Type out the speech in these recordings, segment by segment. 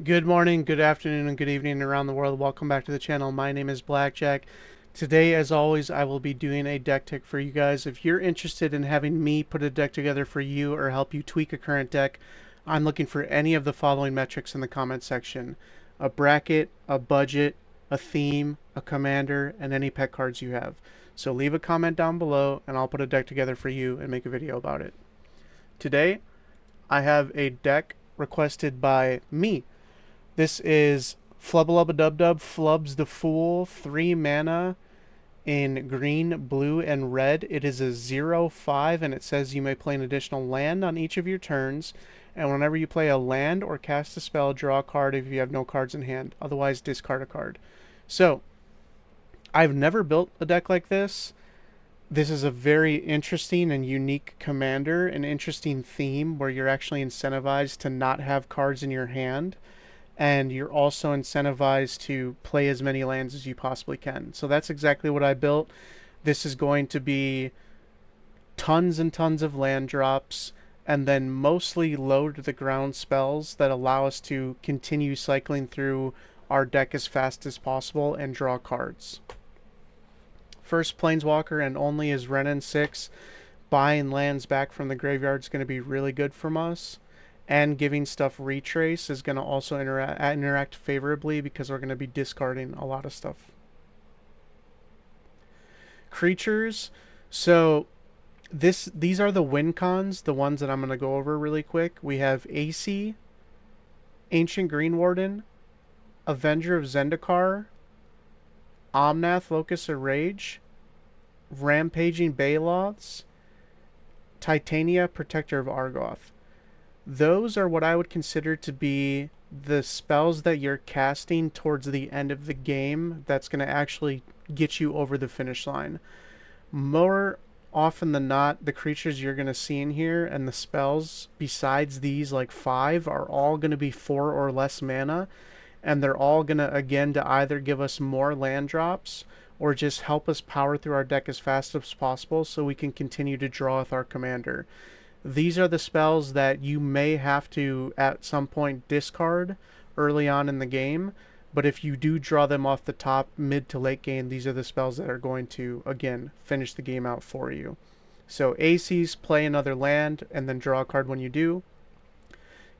Good morning, good afternoon, and good evening around the world. Welcome back to the channel. My name is Blackjack. Today, as always, I will be doing a deck tech for you guys. If you're interested in having me put a deck together for you or help you tweak a current deck, I'm looking for any of the following metrics in the comment section: a bracket, a budget, a theme, a commander, and any pet cards you have. So leave a comment down below and I'll put a deck together for you and make a video about it. Today, I have a deck requested by me. This is Flubba Flubs the Fool, 3 mana in green, blue, and red. It is a 0/5, and it says you may play an additional land on each of your turns. And whenever you play a land or cast a spell, draw a card if you have no cards in hand. Otherwise, discard a card. So, I've never built a deck like this. This is a very interesting and unique commander, an interesting theme where you're actually incentivized to not have cards in your hand, and you're also incentivized to play as many lands as you possibly can. So that's exactly what I built. This is going to be tons and tons of land drops, and then mostly low to the ground spells that allow us to continue cycling through our deck as fast as possible and draw cards. First Planeswalker and only is Renin 6. Buying lands back from the graveyard is going to be really good from us. And giving stuff retrace is going to also interact favorably because we're going to be discarding a lot of stuff. Creatures. So these are the win cons, the ones that I'm going to go over really quick. We have AC, Ancient Green Warden, Avenger of Zendikar, Omnath, Locus of Rage, Rampaging Baloths, Titania, Protector of Argoth. Those are what I would consider to be the spells that you're casting towards the end of the game that's going to actually get you over the finish line. More often than not, the creatures you're going to see in here and the spells besides these, like 5, are all going to be 4 or less mana, and they're all going to, again, to either give us more land drops or just help us power through our deck as fast as possible so we can continue to draw with our commander. These are the spells that you may have to, at some point, discard early on in the game, but if you do draw them off the top, mid to late game, these are the spells that are going to, again, finish the game out for you. So ACs, play another land, and then draw a card when you do.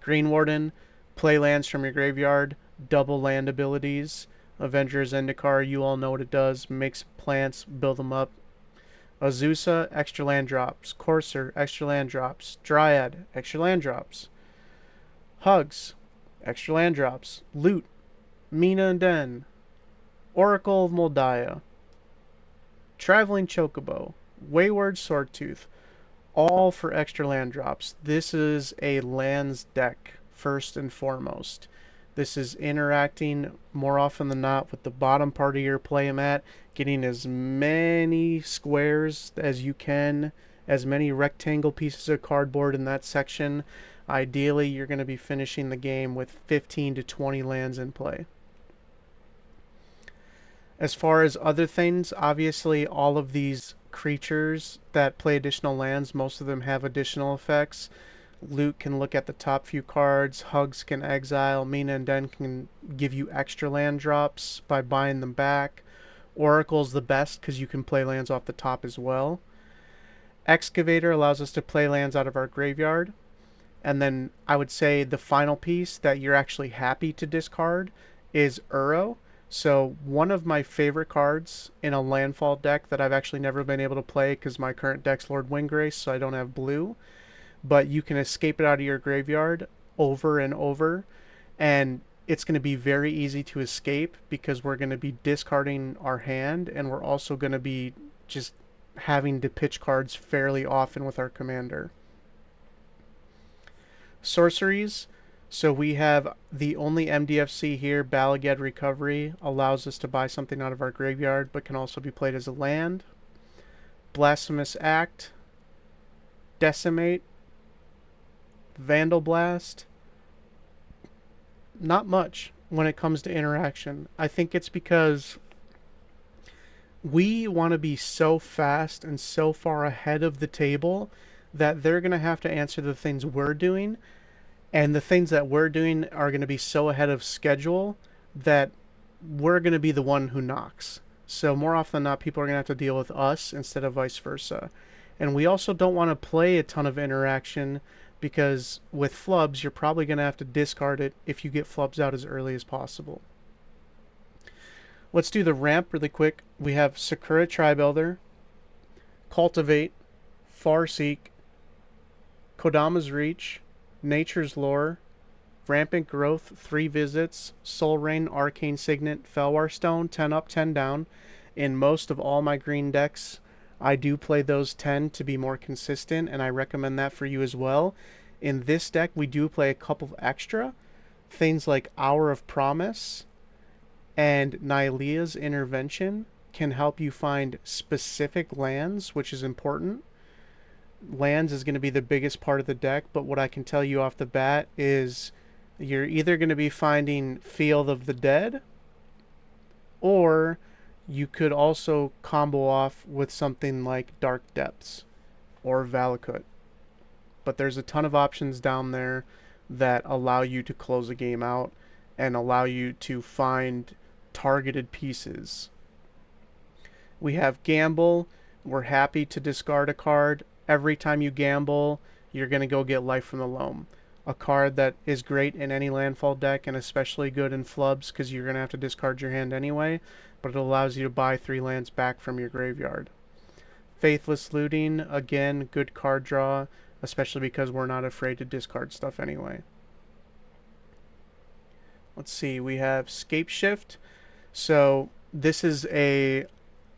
Green Warden, play lands from your graveyard, double land abilities. Avenger of Zendikar, you all know what it does, makes plants, build them up. Azusa, extra land drops. Courser, extra land drops. Dryad, extra land drops. Hugs, extra land drops. Loot, Mina and Den. Oracle of Moldiah. Traveling Chocobo. Wayward Swordtooth. All for extra land drops. This is a lands deck, first and foremost. This is interacting more often than not with the bottom part of your playmat, getting as many squares as you can, as many rectangle pieces of cardboard in that section. Ideally, you're going to be finishing the game with 15 to 20 lands in play. As far as other things, obviously all of these creatures that play additional lands, most of them have additional effects. Loot can look at the top few cards. Hugs can exile. Mina and Den can give you extra land drops by buying them back. Oracle's the best because you can play lands off the top as well. Excavator allows us to play lands out of our graveyard. And then I would say the final piece that you're actually happy to discard is Uro. So one of my favorite cards in a landfall deck that I've actually never been able to play because my current deck's Lord Windgrace, so I don't have blue, but you can escape it out of your graveyard over and over, and it's going to be very easy to escape because we're going to be discarding our hand, and we're also going to be just having to pitch cards fairly often with our commander. Sorceries. So we have the only MDFC here, Balagad Recovery, allows us to buy something out of our graveyard, but can also be played as a land. Blasphemous Act, Decimate, Vandal Blast. Not much when it comes to interaction. I think it's because we want to be so fast and so far ahead of the table that they're going to have to answer the things we're doing. And the things that we're doing are going to be so ahead of schedule that we're going to be the one who knocks. So more often than not, people are going to have to deal with us instead of vice versa. And we also don't want to play a ton of interaction because with flubs, you're probably going to have to discard it if you get flubs out as early as possible. Let's do the ramp really quick. We have Sakura Tribuilder, Cultivate, Farseek, Kodama's Reach, Nature's Lore, Rampant Growth, 3 visits, Soul Rain, Arcane Signet, Felwar Stone, 10 up, 10 down. In most of all my green decks, I do play those 10 to be more consistent, and I recommend that for you as well. In this deck, we do play a couple of extra. Things like Hour of Promise and Nylea's Intervention can help you find specific lands, which is important. Lands is going to be the biggest part of the deck, but what I can tell you off the bat is you're either going to be finding Field of the Dead, or you could also combo off with something like Dark Depths or Valakut. But there's a ton of options down there that allow you to close a game out and allow you to find targeted pieces. We have Gamble. We're happy to discard a card. Every time you gamble, you're going to go get Life from the Loam. A card that is great in any landfall deck and especially good in flubs because you're going to have to discard your hand anyway, but it allows you to buy 3 lands back from your graveyard. Faithless Looting, again, good card draw, especially because we're not afraid to discard stuff anyway. Let's see, we have Scape Shift. So this is a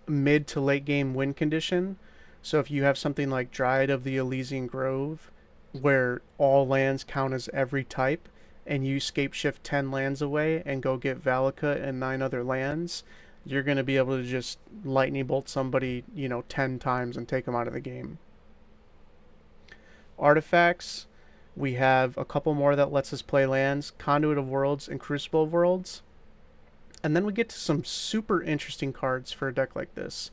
mid to late game win condition. So if you have something like Dryad of the Elysian Grove, where all lands count as every type, and you scape shift 10 lands away and go get Valakut and 9 other lands, you're going to be able to just lightning bolt somebody, 10 times and take them out of the game. Artifacts, we have a couple more that lets us play lands, Conduit of Worlds and Crucible of Worlds. And then we get to some super interesting cards for a deck like this.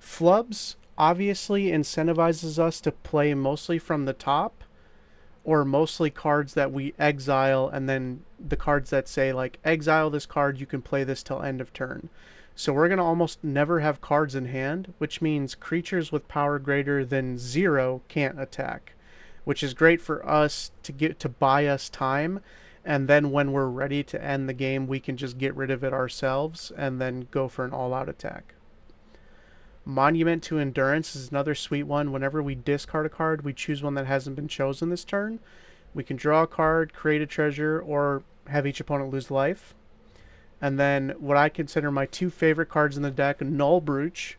Flubs obviously incentivizes us to play mostly from the top, or mostly cards that we exile, and then the cards that say like exile this card, you can play this till end of turn. So we're going to almost never have cards in hand, which means creatures with power greater than 0 can't attack, which is great for us to buy us time, and then when we're ready to end the game, we can just get rid of it ourselves and then go for an all-out attack. Monument to Endurance is another sweet one. Whenever we discard a card, we choose one that hasn't been chosen this turn. We can draw a card, create a treasure, or have each opponent lose life. And then what I consider my 2 favorite cards in the deck, Null Brooch.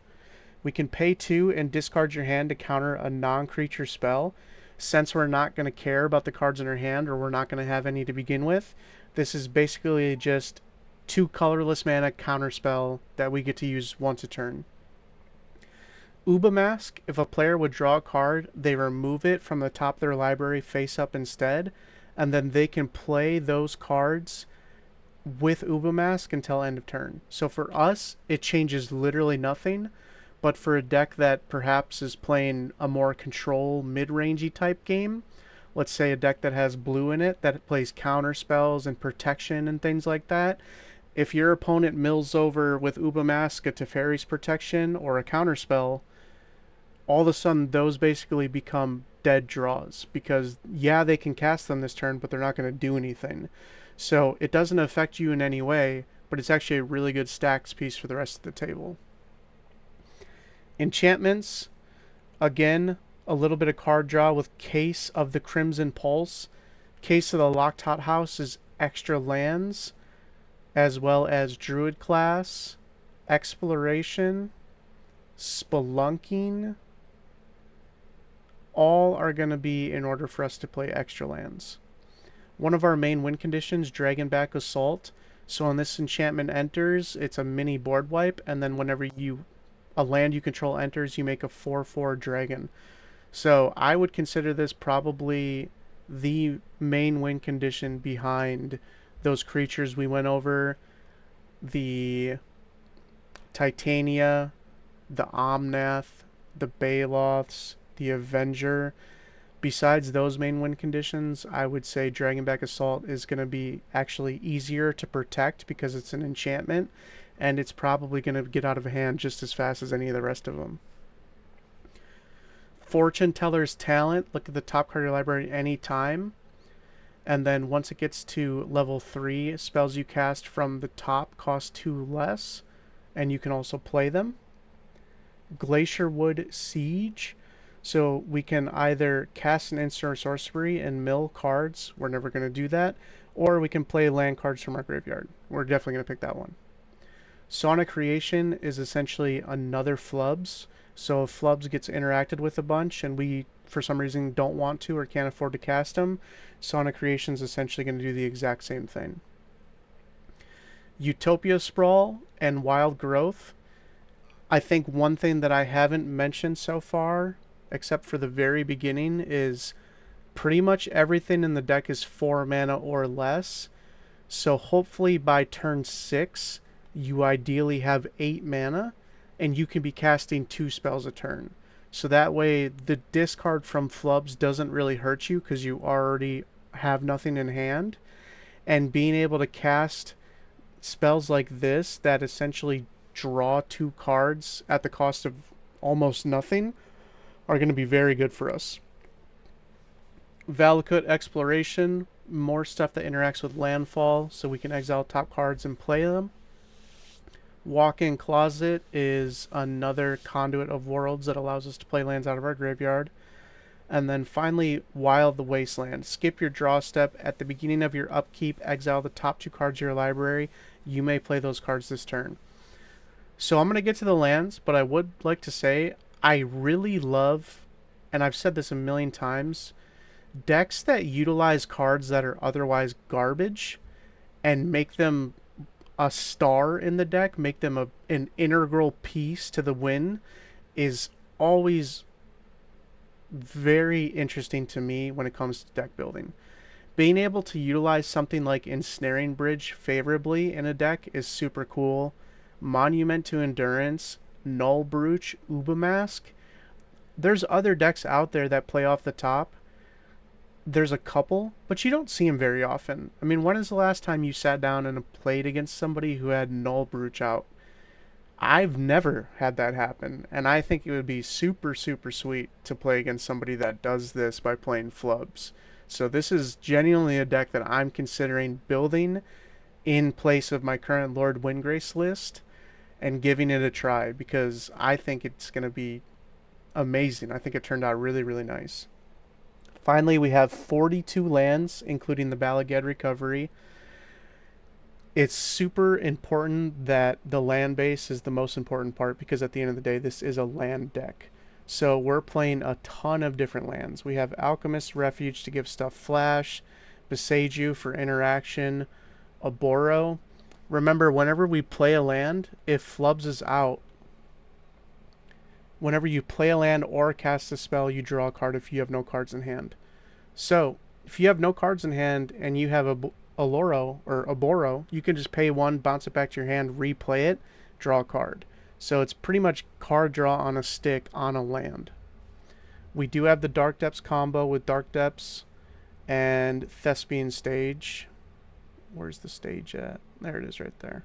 We can pay 2 and discard your hand to counter a non-creature spell. Since we're not going to care about the cards in our hand, or we're not going to have any to begin with, this is basically just 2 colorless mana counterspell that we get to use once a turn. Uba Mask, if a player would draw a card, they remove it from the top of their library face up instead, and then they can play those cards with Uba Mask until end of turn. So for us, it changes literally nothing, but for a deck that perhaps is playing a more control mid-rangey type game, let's say a deck that has blue in it, that plays counter spells and protection and things like that, if your opponent mills over with Uba Mask a Teferi's protection or a counter spell, all of a sudden those basically become dead draws, because yeah, they can cast them this turn, but they're not going to do anything. So it doesn't affect you in any way, but it's actually a really good stacks piece for the rest of the table. Enchantments, again, a little bit of card draw with Case of the Crimson Pulse. Case of the Locked Hothouse is extra lands, as well as Druid class, Exploration, Spelunking. All are going to be in order for us to play extra lands. One of our main win conditions, Dragonback Assault. So when this enchantment enters, it's a mini board wipe, and then whenever a land you control enters, you make a 4/4 dragon. So I would consider this probably the main win condition behind those creatures we went over, the Titania, the Omnath, the Baloths, the Avenger, Besides those main win conditions, I would say Dragonback Assault is going to be actually easier to protect because it's an enchantment, and it's probably going to get out of hand just as fast as any of the rest of them. Fortune Teller's Talent, look at the top card of your library any time, and then once it gets to level 3, spells you cast from the top cost 2 less, and you can also play them. Glacier Wood Siege, so we can either cast an instant or sorcery and mill cards. We're never going to do that. Or we can play land cards from our graveyard. We're definitely going to pick that one. Sonic Creation is essentially another Flubs. So if Flubs gets interacted with a bunch and we, for some reason, don't want to or can't afford to cast them, Sonic Creation is essentially going to do the exact same thing. Utopia Sprawl and Wild Growth. I think one thing that I haven't mentioned so far, except for the very beginning, is pretty much everything in the deck is 4 mana or less. So hopefully by turn 6, you ideally have 8 mana, and you can be casting 2 spells a turn. So that way the discard from Flubs doesn't really hurt you because you already have nothing in hand. And being able to cast spells like this that essentially draw 2 cards at the cost of almost nothing are going to be very good for us. Valakut Exploration, more stuff that interacts with landfall so we can exile top cards and play them. Walk-in Closet is another conduit of worlds that allows us to play lands out of our graveyard. And then finally, Wild the Wasteland. Skip your draw step. At the beginning of your upkeep, exile the top 2 cards of your library. You may play those cards this turn. So I'm going to get to the lands, but I would like to say I really love, and I've said this a million times, decks that utilize cards that are otherwise garbage and make them a star in the deck, make them an integral piece to the win, is always very interesting to me when it comes to deck building. Being able to utilize something like Ensnaring Bridge favorably in a deck is super cool. Monument to Endurance, Null Brooch, Ubamask. There's other decks out there that play off the top. There's a couple, but you don't see them very often. I mean, when is the last time you sat down and played against somebody who had Null Brooch out? I've never had that happen, and I think it would be super, super sweet to play against somebody that does this by playing Flubs. So this is genuinely a deck that I'm considering building in place of my current Lord Windgrace list and giving it a try because I think it's going to be amazing. I think it turned out really, really nice. Finally, we have 42 lands, including the Bala Ged Recovery. It's super important that the land base is the most important part because at the end of the day, this is a land deck. So we're playing a ton of different lands. We have Alchemist Refuge to give stuff flash, Beseiju for interaction, Oboro. Remember, whenever we play a land, if Flubs is out, whenever you play a land or cast a spell, you draw a card if you have no cards in hand. So, if you have no cards in hand and you have a Oloro or Oboro, you can just pay 1, bounce it back to your hand, replay it, draw a card. So it's pretty much card draw on a stick on a land. We do have the Dark Depths combo with Dark Depths and Thespian Stage. Where's the stage at? There it is right there.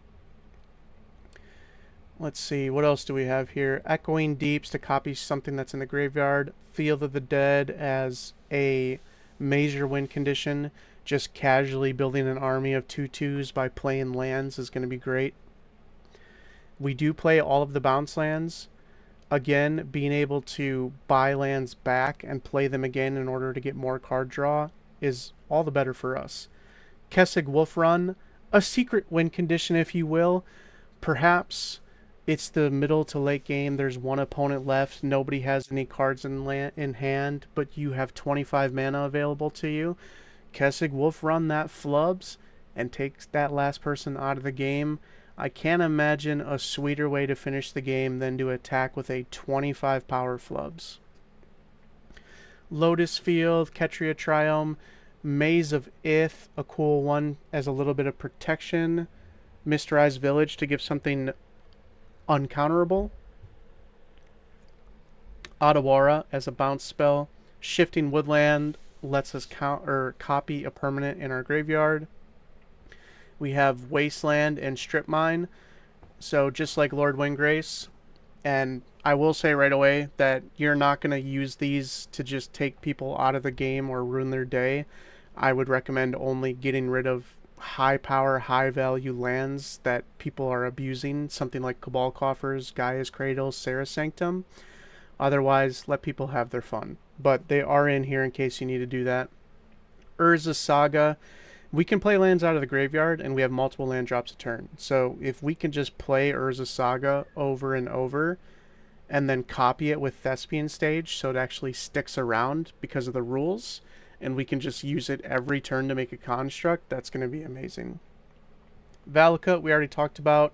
Let's see, what else do we have here? Echoing Deeps to copy something that's in the graveyard. Field of the Dead as a major win condition. Just casually building an army of 2/2s by playing lands is going to be great. We do play all of the bounce lands. Again, being able to buy lands back and play them again in order to get more card draw is all the better for us. Kessig Wolf Run, a secret win condition if you will. Perhaps it's the middle to late game, there's one opponent left, nobody has any cards in hand, but you have 25 mana available to you. Kessig Wolf Run that Flubs and takes that last person out of the game. I can't imagine a sweeter way to finish the game than to attack with a 25 power Flubs. Lotus Field, Ketria Triome, Maze of Ith, a cool one as a little bit of protection. Mysterized Village to give something uncounterable. Otawara as a bounce spell. Shifting Woodland lets us count or copy a permanent in our graveyard. We have Wasteland and Strip Mine. So just like Lord Windgrace, and I will say right away that you're not going to use these to just take people out of the game or ruin their day. I would recommend only getting rid of high power, high value lands that people are abusing, something like Cabal Coffers, Gaia's Cradle, Sarah Sanctum. Otherwise, let people have their fun. But they are in here in case you need to do that. Urza Saga. We can play lands out of the graveyard, and we have multiple land drops a turn. So if we can just play Urza Saga over and over, and then copy it with Thespian Stage so it actually sticks around because of the rules, and we can just use it every turn to make a construct, that's going to be amazing. Valakut, we already talked about.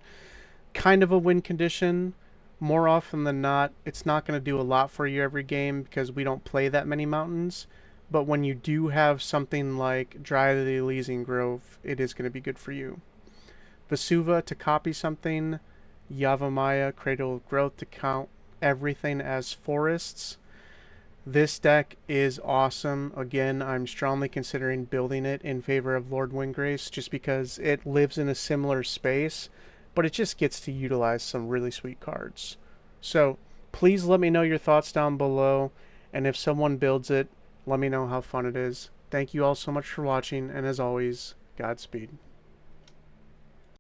Kind of a win condition. More often than not, it's not going to do a lot for you every game because we don't play that many mountains. But when you do have something like Dryad of the Elysian Grove, it is going to be good for you. Vesuva to copy something. Yavimaya, Cradle of Growth to count everything as forests. This deck is awesome. Again, I'm strongly considering building it in favor of Lord Windgrace just because it lives in a similar space, but it just gets to utilize some really sweet cards. So please let me know your thoughts down below, and if someone builds it, let me know how fun it is. Thank you all so much for watching, and as always, Godspeed.